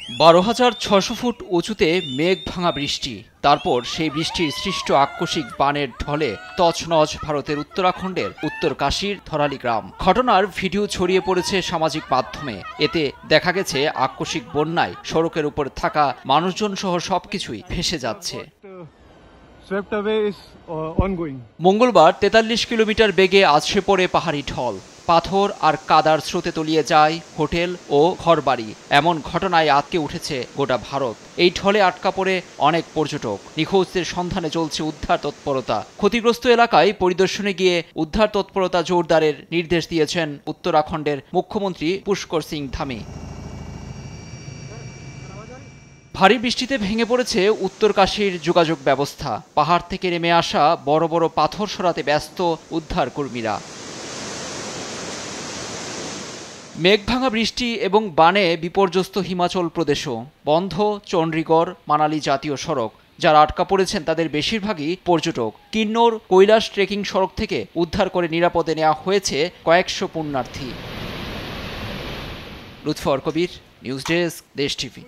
12,600 foot উঁচুতে মেঘ ভাঙা বৃষ্টি, তারপর সেই বৃষ্টির সৃষ্ট আকস্মিক বানের ঢলে তছনছ ভারতের উত্তরাখণ্ডের উত্তর কাশীর ধরালি গ্রাম। ঘটনার ভিডিও ছড়িয়ে পড়েছে সামাজিক মাধ্যমে। এতে দেখা গেছে আকস্মিক বন্যায় সড়কের উপর থাকা মানুষজন সহ সবকিছুই ভেসে যাচ্ছে। মঙ্গলবার 43 কিলোমিটার বেগে আছড়ে পড়ে পাহাড়ি ঢল, পাথর আর কাদার স্রোতে তলিয়ে যায় হোটেল ও ঘরবাড়ি। এমন ঘটনায় আটকে উঠেছে গোটা ভারত। এই ঢলে আটকা পড়ে অনেক পর্যটক। নিখোঁজদের সন্ধানে চলছে উদ্ধার তৎপরতা। ক্ষতিগ্রস্ত এলাকায় পরিদর্শনে গিয়ে উদ্ধার তৎপরতা জোরদারের নির্দেশ দিয়েছেন উত্তরাখণ্ডের মুখ্যমন্ত্রী পুষ্কর সিং ধামি। ভারী বৃষ্টিতে ভেঙে পড়েছে উত্তরকাশীর যোগাযোগ ব্যবস্থা। পাহাড় থেকে নেমে আসা বড় বড় পাথর সরাতে ব্যস্ত উদ্ধার কর্মীরা। মেঘভাঙা বৃষ্টি এবং বানে বিপর্যস্ত হিমাচল প্রদেশও। বন্ধ চণ্ডীগড় মানালি জাতীয় সড়ক। যারা আটকা পড়েছেন তাদের বেশিরভাগই পর্যটক। কিন্নর কৈলাস ট্রেকিং সড়ক থেকে উদ্ধার করে নিরাপদে নেওয়া হয়েছে কয়েকশো পুণ্যার্থী। লুৎফর কবির, নিউজ ডেস্ক, দেশ টিভি।